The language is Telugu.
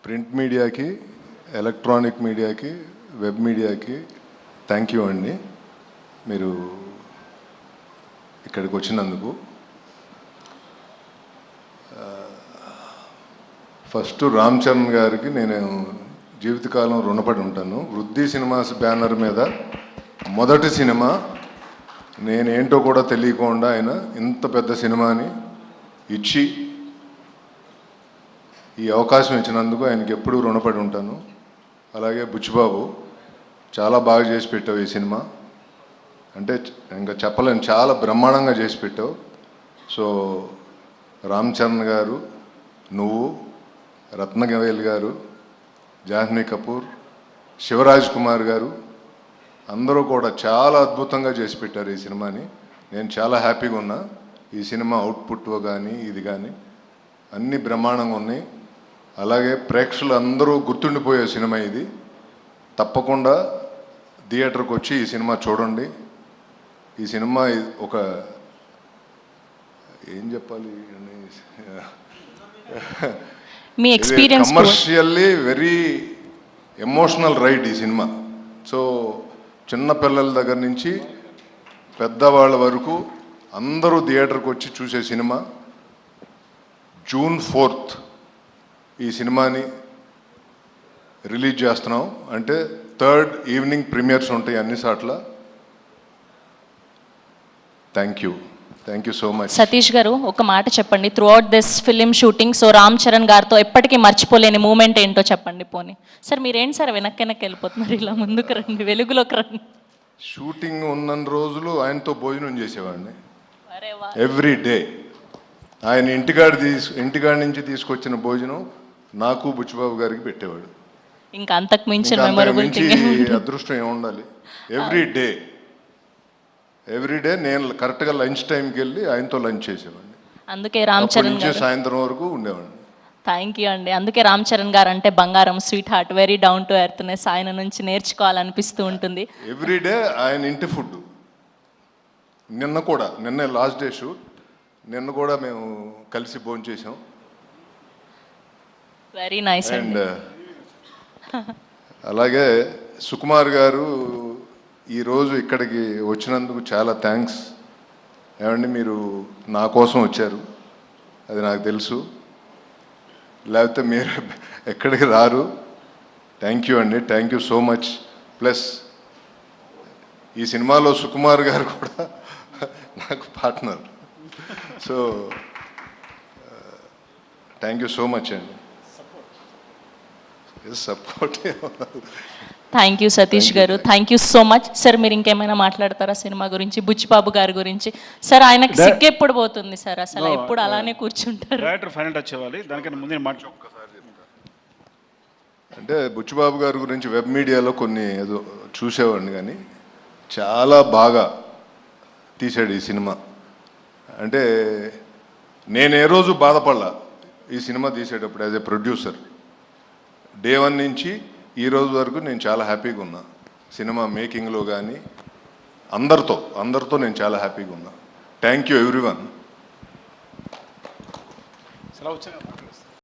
ప్రింట్ మీడియాకి, ఎలక్ట్రానిక్ మీడియాకి, వెబ్ మీడియాకి థ్యాంక్ యూ అండి. మీరు ఇక్కడికి వచ్చినందుకు. ఫస్ట్ రామ్ చరణ్ గారికి నేను జీవితకాలం రుణపడి ఉంటాను. వృద్ధి సినిమాస్ బ్యానర్ మీద మొదటి సినిమా, నేనేంటో కూడా తెలియకుండా ఆయన ఇంత పెద్ద సినిమాని ఇచ్చి ఈ అవకాశం ఇచ్చినందుకు ఆయనకి ఎప్పుడూ రుణపడి ఉంటాను. అలాగే బుచ్చిబాబు, చాలా బాగా చేసి పెట్టావు ఈ సినిమా. అంటే ఇంకా చెప్పలేను, చాలా బ్రహ్మాండంగా చేసి పెట్టావు. సో రామ్ చరణ్ గారు, నువ్వు, రత్నగవేల్ గారు, జాహ్నవి కపూర్, శివరాజ్ కుమార్ గారు అందరూ కూడా చాలా అద్భుతంగా చేసి పెట్టారు ఈ సినిమాని. నేను చాలా హ్యాపీగా ఉన్నా. ఈ సినిమా అవుట్పుట్ కానీ ఇది కానీ అన్నీ బ్రహ్మాండంగా ఉన్నాయి. అలాగే ప్రేక్షకులు అందరూ గుర్తుండిపోయే సినిమా ఇది. తప్పకుండా థియేటర్కి వచ్చి ఈ సినిమా చూడండి. ఈ సినిమా ఒక ఏం చెప్పాలి, మీ experience commercially very emotional ride ఈ సినిమా. సో చిన్న పిల్లల దగ్గర నుంచి పెద్దవాళ్ళ వరకు అందరూ థియేటర్కి వచ్చి చూసే సినిమా. June 4th ఈ సినిమాని రిలీజ్ చేస్తున్నాం. అంటే 3rd ఈవినింగ్ ప్రీమియర్స్ ఉంటాయి అన్ని సార్ల. Thank you so much. Satish గారు, ఒక మాట చెప్పండి. Through out this film shooting, so Ram Charan గారితో ఎప్పటికీ మర్చిపోలేని మూమెంట్ ఏంటో చెప్పండి. పోనీ సార్, మీరేంటి సార్ వెనక్కి వెళ్ళిపోతున్నారు, ఇలా ముందుకు రండి, వెలుగులోకి రండి. షూటింగ్ ఉన్న రోజులు ఆయనతో భోజనం చేసేవాడిని ఎవ్రీ డే. ఆయన ఇంటికాడి నుంచి తీసుకొచ్చిన భోజనం నాకు బుచ్చిబాబు గారికి పెట్టేవాడు. ఇంకా అంతకు మించిన మెమరబుల్ అదృష్టం ఏముండాలి. ఎవ్రీ డే నేను కరెక్ట్గా లంచ్ టైంకి వెళ్ళి ఆయనతో లంచ్ చేసేవాడిని. అందుకే రామ్ చరణ్ గారు సాయంత్రం వరకు ఉండేవాడిని. థ్యాంక్ యూ అండి. అందుకే రామ్ చరణ్ గారు అంటే బంగారం, sweet heart, very down to earthness. ఆయన నుంచి నేర్చుకోవాలనిపిస్తూ ఉంటుంది. ఎవ్రీ డే ఆయన ఇంటి ఫుడ్. నిన్న లాస్ట్ డే షూట్, నిన్న కూడా మేము కలిసి భోజనం చేసాం. Very nice. అండ్ అలాగే సుకుమార్ గారు ఈరోజు ఇక్కడికి వచ్చినందుకు చాలా థ్యాంక్స్. ఏమండి, మీరు నా కోసం వచ్చారు, అది నాకు తెలుసు, లేకపోతే మీరు ఎక్కడికి రారు. థ్యాంక్ యూ అండి, thank you so much. Plus ఈ సినిమాలో సుకుమార్ గారు కూడా నాకు partner. So thank you so much అండి. సపోర్ట్. థ్యాంక్ యూ సతీష్ గారు, thank you so much. Sir, మీరు ఇంకేమైనా మాట్లాడతారా సినిమా గురించి, బుచ్చిబాబు గారి గురించి? సార్, ఆయనకి సిగ్గు ఎప్పుడు పోతుంది సార్? అసలు ఎప్పుడు అలానే కూర్చుంటారు. అంటే బుచ్చిబాబు గారి గురించి వెబ్ మీడియాలో కొన్ని ఏదో చూసేవాడిని, కానీ చాలా బాగా తీశాడు ఈ సినిమా. అంటే నేను ఏ రోజు బాధపడలా ఈ సినిమా తీసేటప్పుడు. యాజ్ ఏ ప్రొడ్యూసర్ డే 1 నుంచి ఈ రోజు వరకు నేను చాలా హ్యాపీగా ఉన్నా. సినిమా మేకింగ్లో కానీ అందరితో నేను చాలా హ్యాపీగా ఉన్నా. Thank you everyone.